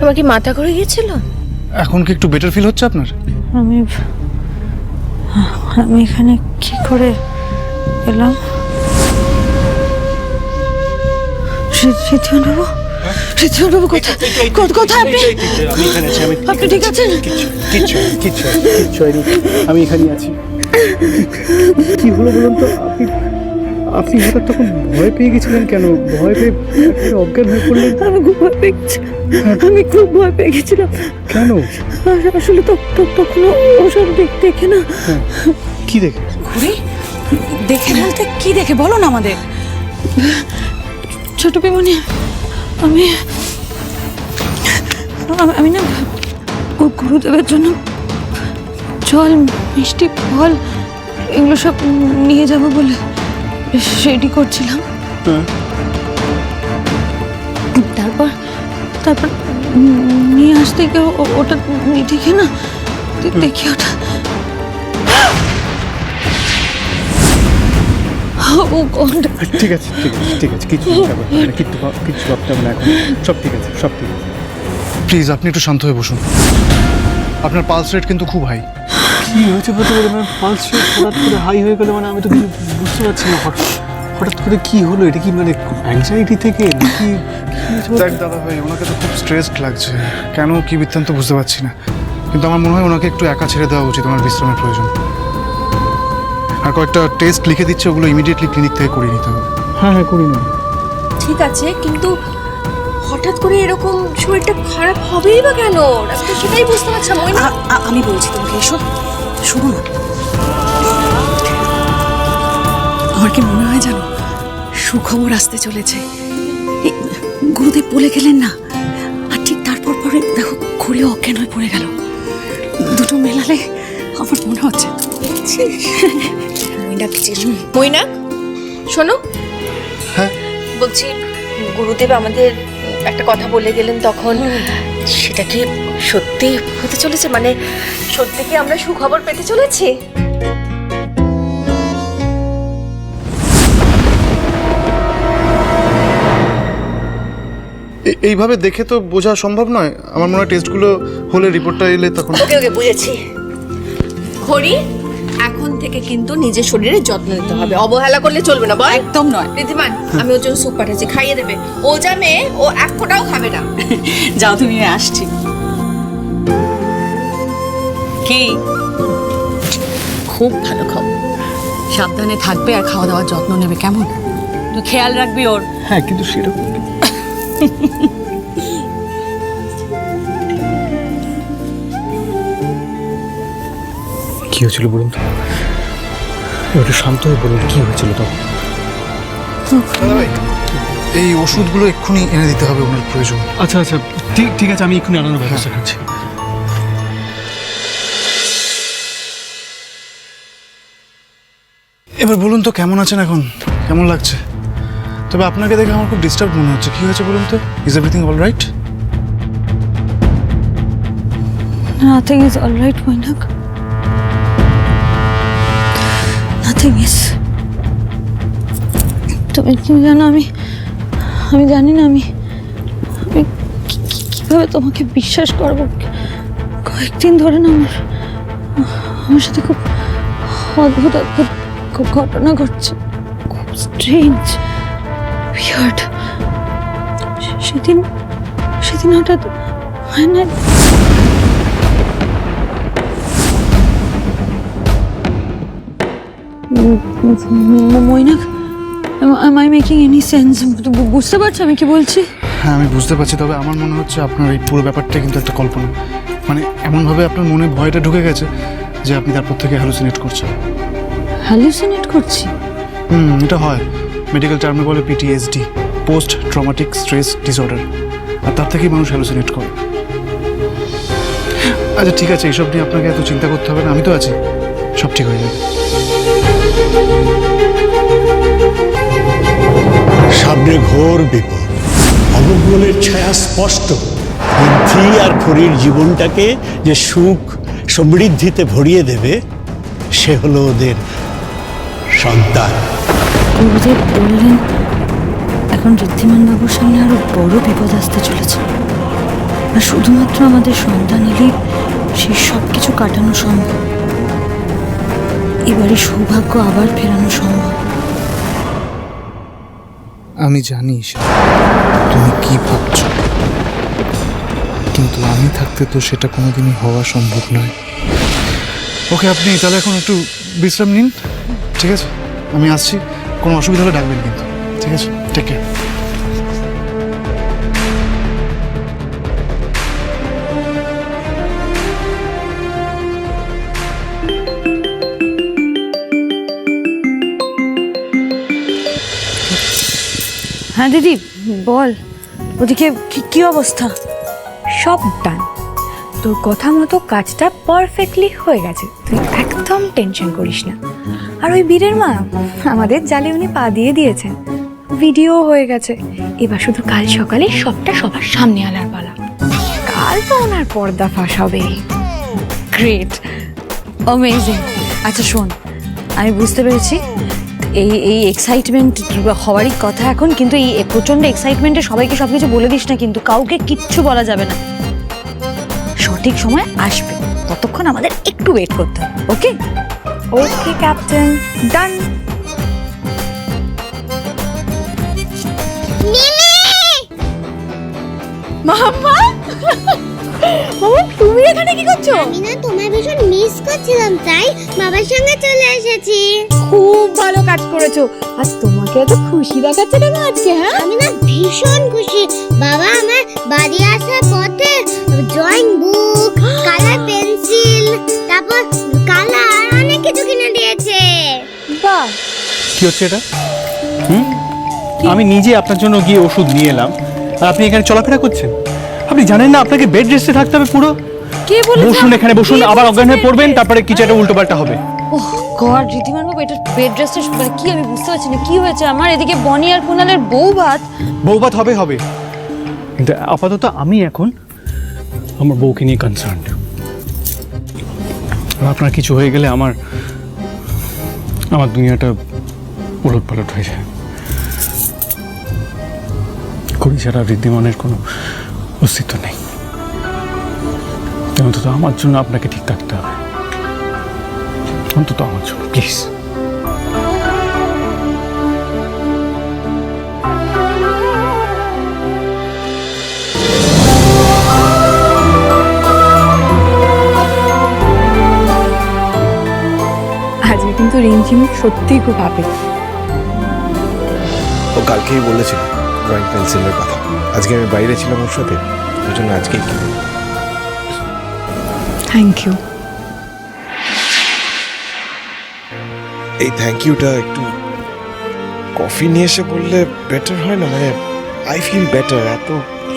তোমার কি মাথা ঘুরে গিয়েছিল? এখন কি একটু বেটার ফিল হচ্ছে আপনার? আমি এখানে কি করে এলাম? ঋতুবাবু, ঋতুবাবু কোথায়? কোথায় আপনি? আমি এখানে আছি। আপনি ঠিক আছেন? কিচ্ছু হয়নি। আমি এখানেই আছি। কি হলো বলুন তো? আপনি হঠাৎ তখন ভয় পেয়ে গেছিলেন কেন? ভয় পেয়ে একেবারে অজ্ঞান হয়ে পড়লেন? আমি খুব ভয় পেয়ে গেছিলাম। আমি খুব ভয় পেয়ে গেছিলাম। কেন? আসলে তখন ওসব দেখে না। কি দেখে? ঘুরি দেখে বলতে কি দেখে বলো না আমাদের। ছোট পিমনি, আমি না গুরুদেবের জন্য জল, মিষ্টি, ফল এগুলো সব নিয়ে যাব বলে রেডি করছিলাম। তারপর নিয়ে আসতে গিয়ে ওটা দেখে না, দেখি ওটা ঠিক আছে কিছু ভাবতে হবে না এখন। সব ঠিক আছে। প্লিজ আপনি একটু শান্ত হয়ে বসুন। আপনার পালস রেট কিন্তু খুব হাই। কি হয়েছে বলতে পারি? মানে পালস রেট হঠাৎ করে হাই হয়ে গেলে, মানে আমি তো কিছু বুঝতে পারছি না। হঠাৎ করে কি হলো? এটা কি মানে অ্যাংজাইটি থেকে নাকি? দেখ দাদা ভাই, ওনাকে তো খুব স্ট্রেসড লাগছে। কেন কি বৃত্তান্ত বুঝতে পারছি না, কিন্তু আমার মনে হয় ওনাকে একটু একা ছেড়ে দেওয়া উচিত। ওনার বিশ্রামের প্রয়োজন। আর কয়েকটা টেস্ট লিখে দিচ্ছে, ওগুলো ইমিডিয়েটলি ক্লিনিক থেকে করিয়ে নিতে হবে। হ্যাঁ করি না। ঠিক আছে, কিন্তু হঠাৎ করে এরকম শরীরটা খারাপ হবেই বা কেন? আমি তো সেটাই বুঝতে পারছি না। আমি বলছি তোমাকে, এসো শোনো না। আমার কি মনে হয় জানো, সুখবর আসতে চলেছে। এই গুরুদেব বলে গেলেন না, আর ঠিক তারপর পরে দেখো ঘুরে অজ্ঞান হয়ে পড়ে গেল। দুটো মেলালে আমার মনে হচ্ছে। মৈনাক, শোনো। হ্যাঁ বলছি, গুরুদেব আমাদের একটা কথা বলে গেলেন, তখন সেটা কি সত্যি হতে চলেছে? মানে সত্যি কি আমরা সুখবর পেতে চলেছি? এইভাবে দেখে তো বোঝা সম্ভব নয়। আমার মনে হয় টেস্টগুলো হলে, রিপোর্টটা এলে তখন। ওকে বুঝেছি। হরি, এখন থেকে কিন্তু নিজের শরীরের যত্ন নিতে হবে। অবহেলা করলে চলবে না। বল। একদম নয়। ঋদ্ধিমান, আমি ওর জন্য স্যুপ পাঠাচ্ছি, খাইয়ে দেবে। ও যা মেয়ে, ও এক ফোঁটাও খাবে না। যাও তুমি, আসছি। কি খুব ভালো খবর। সাবধানে থাকবে আর খাওয়া দাওয়ার যত্ন নেবে, কেমন? তুই খেয়াল রাখবি ওর। হ্যাঁ, কিন্তু সেরকম কি হয়েছিল বলুন তো? একটু শান্ত হয়ে বলুন, কি হয়েছিল তখন? দাদা ভাই, এই ওষুধগুলো এক্ষুনি এনে দিতে হবে, ওনার প্রয়োজন। আচ্ছা ঠিক আছে, আমি এক্ষুনি আনানোর ব্যবস্থা করছি। এবার বলুন তো, কেমন আছেন এখন? কেমন লাগছে? তবে আপনাকে দেখে আমার খুব ডিস্টার্ব মনে হচ্ছে। কি হয়েছে বলুন তো? Is everything all right? Nothing is all right Mainak, nothing is. তুমি জানো, আমি জানি না আমি কিভাবে তোমাকে বিশ্বাস করবো। কয়েকদিন ধরে না আমার সাথে খুব অদ্ভুত ঘটনা ঘটছে, খুব স্ট্রেঞ্জ, উইয়ার্ড। সেদিন হঠাৎ হয় না, Mainak, am I making any sense? বুঝতে পারছো আমি কি বলছি? হ্যাঁ, আমি বুঝতে পারছি। তবে আমার মনে হচ্ছে আপনার এই পুরো ব্যাপারটা কিন্তু একটা কল্পনা। মানে এমনভাবে আপনার মনে ভয়টা ঢুকে গেছে যে আপনি তারপর থেকে হ্যালুসিনেট করছেন। হ্যালুসিনেট করছি? এটা হয়। মেডিকেল টার্মে বলে PTSD, post traumatic stress disorder. আর তার থেকেই মানুষ হ্যালুসিনেট করে। আচ্ছা ঠিক আছে, এইসব নিয়ে আপনাকে এত চিন্তা করতে হবে না, আমি তো আছি, সব ঠিক হয়ে যাবে। সামনে ঘোর বিপদ, অমঙ্গলের ছায়া স্পষ্ট। ঋদ্ধি আর খরির জীবনটাকে যে সুখ সমৃদ্ধিতে ভরিয়ে দেবে, সে হলো ওদের সন্তান। গুরুদেব বললেন এখন ঋদ্ধিমান বাবুর সামনে আরো বড় বিপদ আসতে চলেছে। আর শুধুমাত্র আমাদের সন্তান এলেই সেই সব কিছু কাটানো সম্ভব, এবারে সৌভাগ্য আবার ফেরানো সম্ভব। আমি জানি ঈশা, তুমি কি ভাবছো, কিন্তু আমি থাকতে তো সেটা কোনোদিনই হওয়া সম্ভব নয়। ওকে, আপনি তাহলে এখন একটু বিশ্রাম নিন, ঠিক আছে? আমি আসছি, কোনো অসুবিধা হলে ডাকবেন কিন্তু, ঠিক আছে? Take care. হ্যাঁ দিদি বল, ওদিকে কি অবস্থা? সব ডান, তোর কথা মতো কাজটা পারফেক্টলি হয়ে গেছে, তুই একদম টেনশন করিস না। আর ওই বীরের মা আমাদের জালে উনি পা দিয়ে দিয়েছেন, ভিডিও হয়ে গেছে, এবার শুধু কাল সকালে সবটা সবার সামনে আনার পালা। কাল তো ওনার পর্দা ফাঁস হবে। Great, amazing. আচ্ছা শোন, আমি বুঝতে পেরেছি এই এক্সাইটমেন্ট হওয়ারই কথা এখন, কিন্তু এই প্রচণ্ড এক্সাইটমেন্টে সবাইকে সব কিছু বলে দিস না, কিন্তু কাউকে কিচ্ছু বলা যাবে না। সঠিক সময় আসবে, ততক্ষণ আমাদের একটু ওয়েট করতে হবে। ওকে ওকে ক্যাপ্টেন, ডান। মাম্মা, তুমি এখানে কি করছো? আমি না তোমায় ভীষণ মিস করছিলাম, তাই বাবার সঙ্গে চলে এসেছি। খুব ভালো কাজ করেছো। আজ তোমাকে এত খুশি দেখাচ্ছে কেন আজকে? হ্যাঁ, আমি না ভীষণ খুশি। বাবা আমার বাড়ি আসার পথে ড্রয়িং বুক, কালার পেন্সিল, তারপর কালার অনেক কিছু কিনে দিয়েছে। বাহ, কি হচ্ছে এটা? আমি নিজে আপনার জন্য গিয়ে ওষুধ নিয়ে এলাম, আর আপনি এখানে চলাফেরা করছেন। আপনি জানেন না আপনাকে বেড রেস্টে থাকতে হবে পুরো? কে বলেছে? বসুন এখানে, বসুন, আবার অজ্ঞান হয়ে পড়বেন, তারপরে কিছু একটা উল্টোপাল্টা হবে। ওহ গড, রীতিমান বাবু, এটা বেড রেস্টের মানে কি? আমি বুঝতে পারছি না কি হয়েছে আমার। এদিকে বনি আর কুনালের বউ ভাত। বউভাত হবে, কিন্তু আপাতত আমি এখন আমার বউকে নিয়ে কনসার্ন। আপনার কিছু হয়ে গেলে আমার দুনিয়াটা উলট পালট হয়ে যায়। কবি ছাড়া ঋদ্ধিমানের কোনো অস্তিত্ব নেই। অন্তত আমার জন্য আপনাকে ঠিক থাকতে হবে, অন্তত আমার জন্য, প্লিজ। আজকে কিন্তু রিমঝিম সত্যিই খুব হ্যাপি। ও কালকেই বলেছিল ড্রয়িং পেন্সিলের কথা। আজকে আমি বাইরে ছিলাম ওর সাথে, ওই জন্য আজকেই কিনে। Thank you. এই থ্যাংক ইউটা একটু কফি নিয়ে এসে বললে বেটার হয় না? মানে আই ফিল বেটার। এত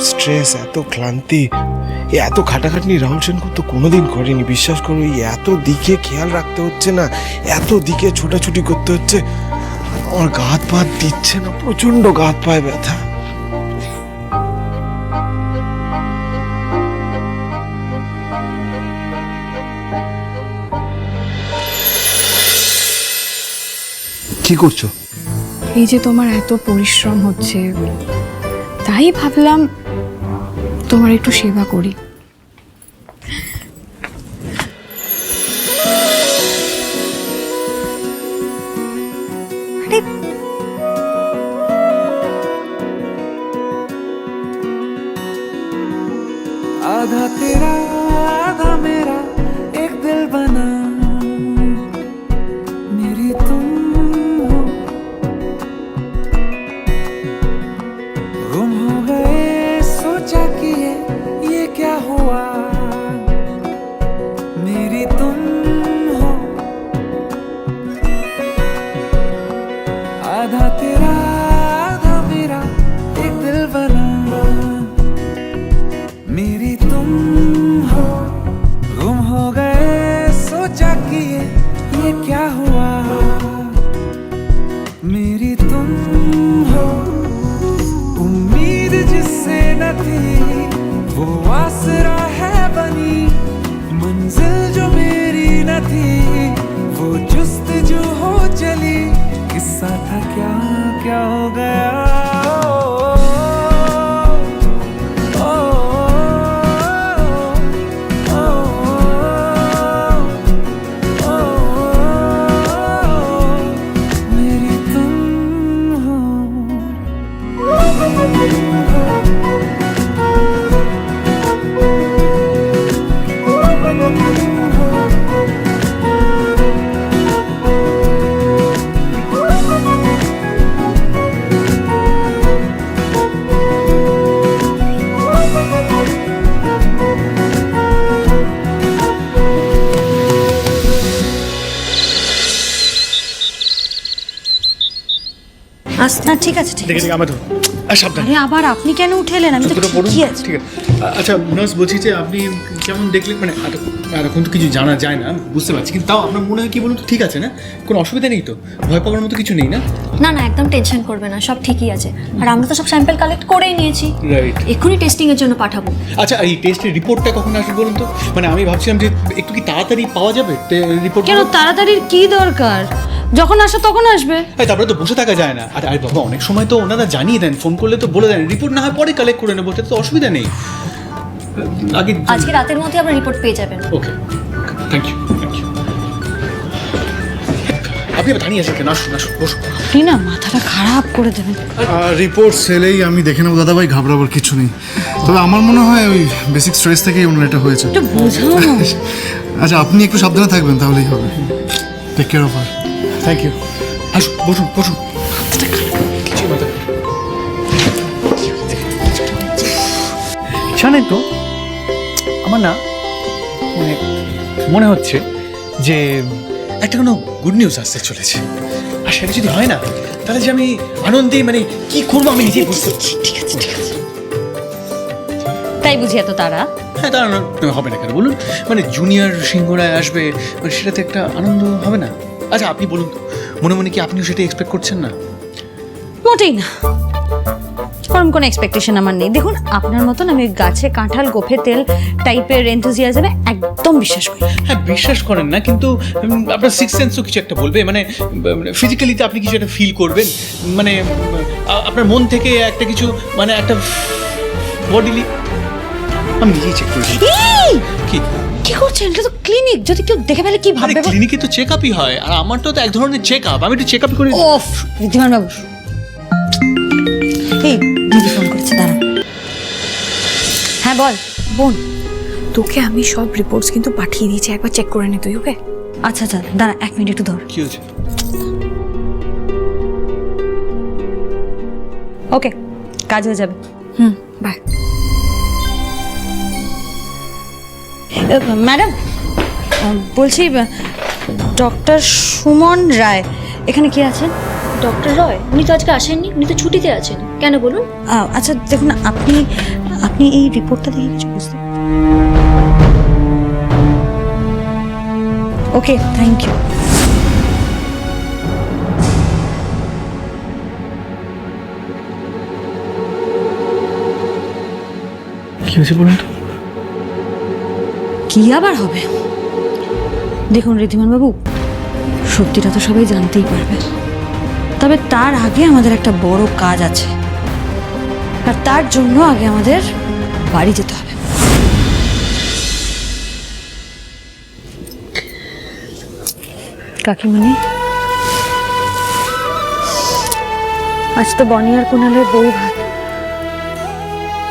স্ট্রেস, এত ক্লান্তি, এত খাটাখাটনি রাহুল সেনকুর তো কোনোদিন করেনি। বিশ্বাস করো, এই এত দিকে খেয়াল রাখতে হচ্ছে না, এত দিকে ছোটাছুটি করতে হচ্ছে, আমার গা হাত পা দিচ্ছে না, প্রচন্ড গা হাত পায়ে ব্যথা। কি করছো? এই যে তোমার এত পরিশ্রম হচ্ছে, তাই ভাবলাম তোমার একটু সেবা করি। আরে आधा तेरा आधा मेरा एक दिल बना, मेरी तुम हो, गुम हो गए सोचा कि ये क्या हुआ, मेरी तुम हो, आधा तेरा आधा मेरा एक दिल बना, मेरी तुम हो, गुम না ঠিক আছে ঠিক দেখে আছে। দেখে আমার তো সাবধান। আরে আবার আপনি কেন উঠে এলেন? আমি তো জুতোটা পরুন। ঠিকই আছি। ঠিক আছে। আচ্ছা নার্স, বলছি যে আপনি কেমন দেখলেন, মানে এখন তো কিছু জানা যায় না, বুঝতে পারছি, কিন্তু তাও আপনার মনে হয় কি বলুন তো, ঠিক আছে না? কোনো অসুবিধা নেই তো? ভয় পাওয়ার মতো কিছু নেই না? না না, একদম টেনশন করবে না, সব ঠিকই আছে। আর আমরা তো সব স্যাম্পল কালেক্ট করেই নিয়েছি, রাইট। এক্ষুনি টেস্টিং এর জন্য পাঠাবো। আচ্ছা, এই টেস্টের রিপোর্টটা কখন আসবে বলুন তো? মানে আমি ভাবছিলাম যে একটু কি তাড়াতাড়ি পাওয়া যাবে রিপোর্ট? কেন তাড়াতাড়ির কি দরকার? যখন আসে তখন আসবে। তারপরে তো বসে থাকা যায় না। আরে বাবা, অনেক সময় তো ওনারা জানিয়ে দেন, ফোন করলে তো বলে দেন, রিপোর্ট না হয় পরে কালেক্ট করে নেবো, সেটা তো অসুবিধা নেই। আগে আজকে রাতের মধ্যে আপনার রিপোর্ট পেয়ে যাবেন। ওকে, থ্যাংক ইউ, থ্যাংক ইউ। আপনি আবার দাঁড়িয়ে আছেন কেন? আসুন আসুন, বসুন। আপনি না মাথাটা খারাপ করে দেবেন। রিপোর্ট সেলেই আমি দেখে নেবো দাদাভাই, ঘাবড়াবার কিছু নেই। তবে আমার মনে হয় ওই বেসিক স্ট্রেস থেকেই ওনার এটা হয়েছে। একটু বোঝাও না। আচ্ছা, আপনি একটু সাবধানে থাকবেন তাহলেই হবে। Take care of her. Thank you. আসুন, বসুন বসুন। কিছু মাথা জানেন তো, আমার না মানে মনে হচ্ছে যে একটা কোনো গুড নিউজ আসতে চলেছে, আর সেটা যদি হয় না, তাহলে যে আমি আনন্দে মানে কি করবো আমি নিজেই বুঝতে পারছি। ঠিক আছে ঠিক আছে। তাই বুঝি এত তারা? হ্যাঁ, দাঁড়ানো হবে না কেন বলুন? মানে জুনিয়র সিংহরায় আসবে, মানে সেটাতে একটা আনন্দ হবে না? আচ্ছা আপনি বলুন তো, মনে মনে কি আপনিও সেটা এক্সপেক্ট করছেন না? মোটেই না, ওরকম কোনো এক্সপেকটেশন আমার নেই। দেখুন, আপনার মতন আমি গাছে কাঁঠাল গোফে তেল টাইপের এনথুজিয়াজমে একদম বিশ্বাস করি। হ্যাঁ, বিশ্বাস করেন না, কিন্তু আপনার সিক্স সেন্সও কিছু একটা বলবে, মানে ফিজিক্যালিতে আপনি কিছু একটা ফিল করবেন, মানে আপনার মন থেকে একটা কিছু, মানে একটা বডিলি আমি নিজেই চেক করেছি। কি কি করছেন? এটা তো ক্লিনিক, যদি কেউ দেখে ফেলে কি আরে ভাববে? ক্লিনিকে তো চেক আপই হয়, আর আমার তো এক ধরনের চেক আপ, আমি একটু চেক আপ করি। ওফ, ঋদ্ধিমান বাবু, এই দিদি ফোন করেছে, দাঁড়ান। হ্যাঁ বল বোন। তোকে আমি সব রিপোর্টস কিন্তু পাঠিয়ে দিয়েছি, একবার চেক করে নে তুই, ওকে? আচ্ছা আচ্ছা দাঁড়া, 1 মিনিট একটু ধর। কি হয়েছে? ওকে, কাজ হয়ে যাবে। বাই। ম্যাডাম, বলছি ডক্টর সুমন রায় এখানে কি আছেন? ডক্টর রয় উনি তো আজকে আসেননি, উনি তো ছুটিতে আছেন। কেন বলুন? আচ্ছা দেখুন, আপনি এই রিপোর্টটা দেখে কিছু বুঝতে? ওকে, থ্যাংক ইউ। কি হয়েছে বলুন তো? কি আবার হবে? দেখুন ঋদ্ধিমান বাবু, সত্যিটা তো সবাই জানতেই পারবে, তবে তার আগে আমাদের একটা বড় কাজ আছে, আর তার জন্য আগে আমাদের বাড়ি যেতে হবে। কাকিমণি, আজ তো বনি আর কুণালের বউ ভাত।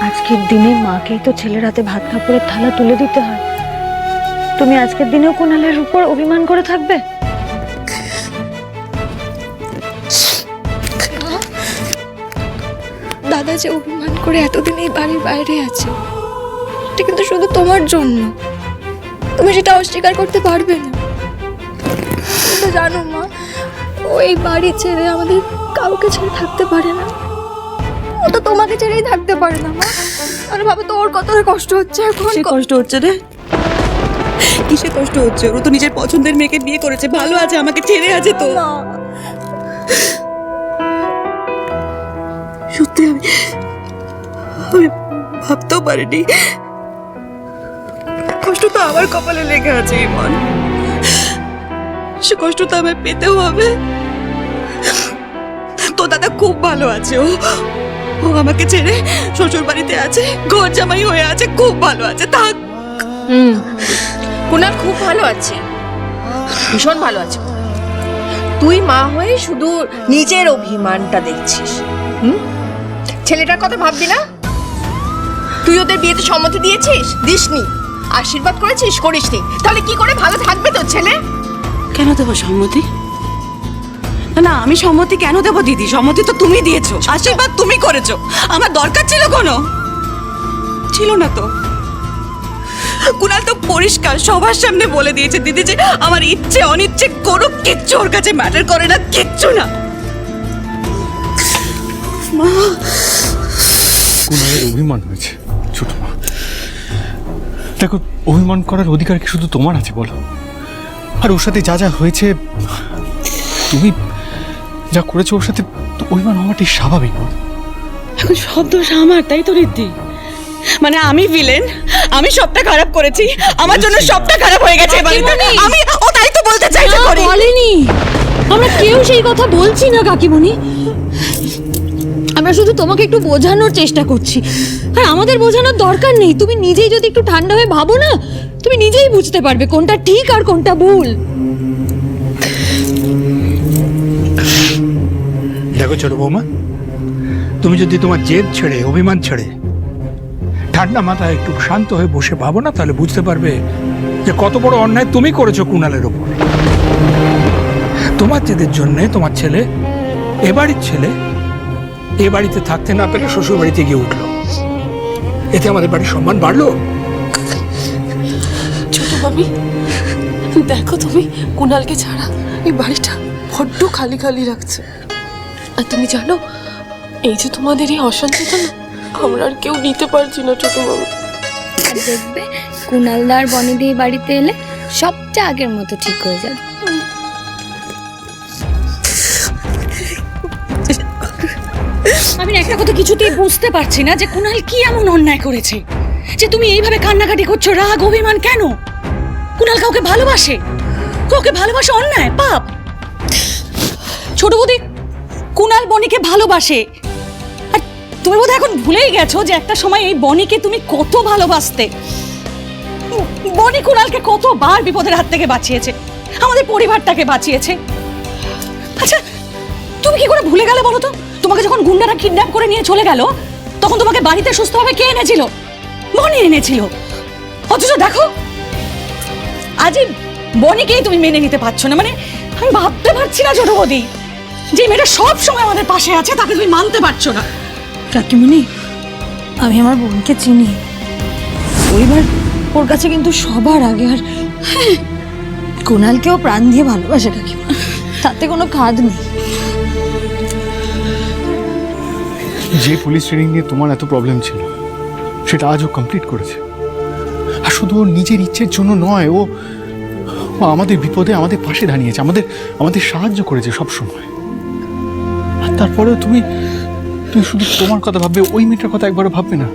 আজকের দিনে মাকেই তো ছেলের হাতে ভাত কাপড়ের থালা তুলে দিতে হয়। তুমি আজকের দিনেও কুণালের উপর অভিমান করে থাকবে? দাদা যে অভিমান করে এতদিন এই বাড়ির বাইরে আছে, এটা কিন্তু শুধু তোমার জন্য। তুমি সেটা অস্বীকার করতে পারবে না। তুমি তো জানো মা, ও এই বাড়ি ছেড়ে আমাদের কাউকে ছেড়ে থাকতে পারে না। ও তো তোমাকে ছেড়েই থাকতে পারে না মা। আরে বাবা, তো ওর কতটা কষ্ট হচ্ছে এখন। সে কষ্ট হচ্ছে রে? কিসে কষ্ট হচ্ছে? ও তো নিজের পছন্দের মেয়েকে বিয়ে করেছে, ভালো আছে, আমাকে ছেড়ে আছে তো। সত্যি আমি ভাবতেও পারিনি কষ্ট তো আমার কপালে লেগে আছে। ইমন, সে কষ্ট তো আমায় পেতেও হবে। তো দাদা খুব ভালো আছে, ও আমাকে ছেড়ে শ্বশুর বাড়িতে আছে, ঘর জামাই হয়ে আছে, খুব ভালো আছে, থাক। কুণাল খুব ভালো আছে, ভীষণ ভালো আছে। তুই মা হয়ে শুধু নিজের অভিমানটা দেখছিস। ছেলেটার কথা ভাববি না? তুই ওদের বিয়েতে সম্মতি দিয়েছিস? দিসনি। আশীর্বাদ করেছিস? করিসনি। তাহলে কি করে ভালো থাকবে তোর ছেলে? কেন দেবো সম্মতি? না, আমি সম্মতি কেন দেবো দিদি? সম্মতি তো তুমি দিয়েছো, আশীর্বাদ তুমি করেছো। আমার দরকার ছিল কোনো? ছিল না তো। কুণাল তো পরিষ্কার সবার সামনে বলে দিয়েছে দিদি যে আমার ইচ্ছে অনিচ্ছে কোনো কিচ্ছু ওর কাছে ম্যাটার করে না, কিচ্ছু না। মা। কুণালের অভিমান হয়েছে ছোট মা। দেখো, অভিমান করার অধিকার কি শুধু তোমার আছে বলো? আর ওর সাথে যা যা হয়েছে, তুমি যা করেছো ওর সাথে, তো অভিমান হওয়াটাই স্বাভাবিক বল। এখন সব দোষ আমার, তাই তো রিদ্ধি? মানে আমি ভিলেন, আমি সবটা খারাপ করেছি, আমার জন্য সবটা খারাপ হয়ে গেছে এবার। আমি ও তাই তো বলতে চাইছে করে। বলেনি, আমরা কেউ সেই কথা বলছি না কাকিমণি। আমরা শুধু তোমাকে একটু বোঝানোর চেষ্টা করছি। আর আমাদের বোঝানোর দরকার নেই, তুমি নিজেই যদি একটু ঠান্ডা হয়ে ভাবো না, তুমি নিজেই বুঝতে পারবে কোনটা ঠিক আর কোনটা ভুল। দেখো ছোট বৌমা, তুমি যদি তোমার জেদ ছেড়ে, অভিমান ছেড়ে ঠান্ডা মাথায় একটু শান্ত হয়ে বসে ভাবো না, তাহলে বুঝতে পারবে যে কত বড় অন্যায় তুমি করেছো কুণালের ওপর। তোমার জেদের জন্য তোমার ছেলে, এ বাড়ির ছেলে, এ বাড়িতে থাকতে না পেরে শ্বশুর বাড়িতে গিয়ে উঠলো। এতে আমাদের বাড়ির সম্মান বাড়লো। ছোট মামি, দেখো তুমি কুণালকে ছাড়া এই বাড়িটা বড্ড খালি খালি লাগছে। আর তুমি জানো, এই যে তোমাদের এই অশান্তিটা না, আমরা আর কেউ নিতে পারছি না ছোট মামি। আর দেখবে কুণালদা আর বনিদি বাড়িতে এলে সবটা আগের মতো ঠিক হয়ে যাবে। আমি না একটা কথা কিছুতেই বুঝতে পারছি না যে কুণাল কি এমন অন্যায় করেছে যে তুমি এইভাবে কান্নাকাটি করছো, রাগ অভিমান কেন? কুণাল কাউকে ভালোবাসে, কাউকে ভালোবাসা অন্যায়, পাপ? ছোট বৌদি, কুণাল বনিকে ভালোবাসে। আর তুমি বোধহয় এখন ভুলেই গেছো যে একটা সময় এই বনিকে তুমি কত ভালোবাসতে। বনি কুণালকে কতবার বিপদের হাত থেকে বাঁচিয়েছে, আমাদের পরিবারটাকে বাঁচিয়েছে। আচ্ছা, তুমি কি করে ভুলে গেলে বলো তো? তোমাকে যখন গুন্ডারা কিডন্যাপ করে নিয়ে চলে গেল, তখন তোমাকে বাড়িতে সুস্থভাবে কে এনেছিল? বনি এনেছিল। অথচ দেখো, আজই বনিকেই তুমি মেনে নিতে পারছো না। মানে আমি ভাবতে পারছি না ছোট বৌদি, যে মেয়েটা সব সময় আমাদের পাশে আছে, তাকে তুমি মানতে পারছো না। কাকিমণি, আমি আমার বোনকে চিনি, পরিবার ওর কাছে কিন্তু সবার আগে। আর কুণালকেও প্রাণ দিয়ে ভালোবাসে কাকিমা, তাতে কোনো খাদ নেই। যে পুলিশ ট্রেনিং নিয়ে তোমার এত প্রবলেম ছিল, সেটা আজও কমপ্লিট করেছে। আর শুধু ওর নিজের ইচ্ছের জন্য নয়, ও আমাদের বিপদে আমাদের পাশে দাঁড়িয়েছে, আমাদের সাহায্য করেছে সব সময়। আর তারপরেও তুমি শুধু তোমার কথা ভাববে, ওই মেয়েটার কথা একবারও ভাববে না।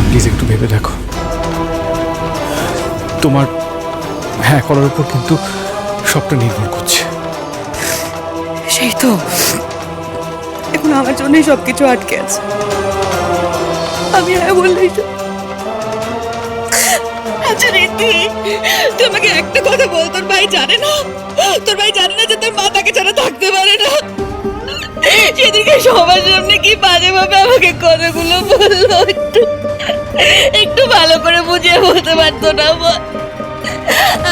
প্লিজ একটু ভেবে দেখো, তোমার হ্যাঁ করার উপর কিন্তু সবটা নির্ভর করছে। সেই তো, এখন আমার জন্যই সবকিছু আটকে আছে। আমি হ্যাঁ বললেই তো। আচ্ছা রীতি, তুই আমাকে একটা কথা বল, তোর ভাই জানে না? তোর ভাই জানে না যে তোর মা তাকে ছাড়া থাকতে পারে না? সেদিকে সবার সামনে কি বাজে ভাবে আমাকে কথাগুলো বললো, একটু ভালো করে বুঝিয়ে বলতে পারতো না?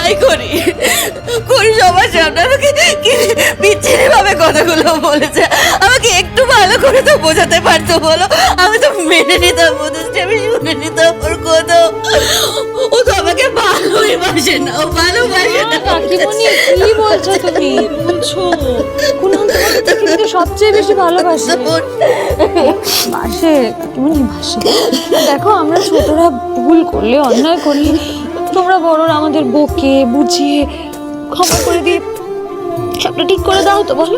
আই করি সবার সামনে আমাকে কি বিচ্ছিরি ভাবে কথাগুলো বলেছে, আমাকে একটু ভালো করে তো বোঝাতে পারতো বলো? আমি তো মেনে নিতাম, বুঝেছি, আমি শুনে নিতাম ওর কথা। ও তো আমাকে ভালোই বাসে না, ও ভালোবাসে না। কাকিমণি, কি বলছো তুমি? বলছো কুণাল তোমাকে কিন্তু সবচেয়ে বেশি ভালোবাসে। বাসে কাকিমণি, বাসে। দেখো, আমরা ছোটরা ভুল করলে, অন্যায় করলে, তোমরা বড়রা আমাদের বকে বুঝিয়ে ক্ষমা করে দিয়ে সবটা ঠিক করে দাও তো, বলো?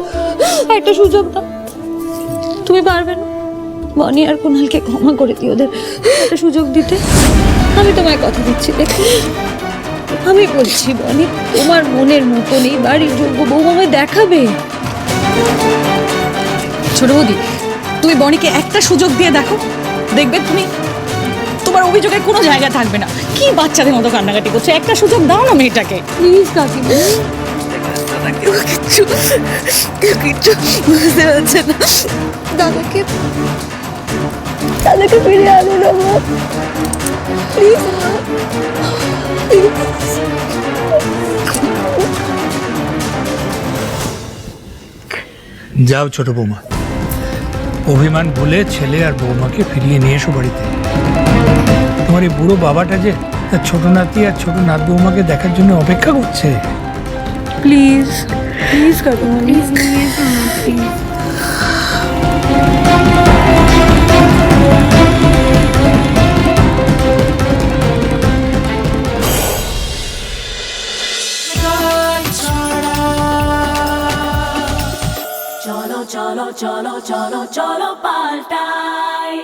একটা সুযোগ দাও। তুমি পারবে না বনি আর কুণালকে ক্ষমা করে দিও, ওদের একটা সুযোগ দিতে? আমি তোমায় কথা দিচ্ছি, দেখো, আমি বলছি বনি তোমার মনের মতন এই বাড়ির যোগ্য বউ আমায় দেখাবে। ছোট বৌদি, তুমি বনিকে একটা সুযোগ দিয়ে দেখো, দেখবে তুমি তোমার অভিযোগের কোনো জায়গা থাকবে না। কি বাচ্চাদের মতো কান্নাকাটি করছে, একটা সুযোগ দাও না মেয়েটাকে প্লিজ কাকিমা। কিচ্ছু বুঝতে পারছে না। দাদাকে ফিরে আনো না মা, প্লিজ। যাও ছোট বৌমা, অভিমান ভুলে ছেলে আর বৌমাকে ফিরিয়ে নিয়ে এসো বাড়িতে। তোমার এই বুড়ো বাবাটা যে তার ছোট নাতি আর ছোট নাত বৌমাকে দেখার জন্য অপেক্ষা করছে। প্লিজ প্লিজ কাকিমা, প্লিজ প্লিজ। চলো চলো চলো চলো চলো পাল্টাই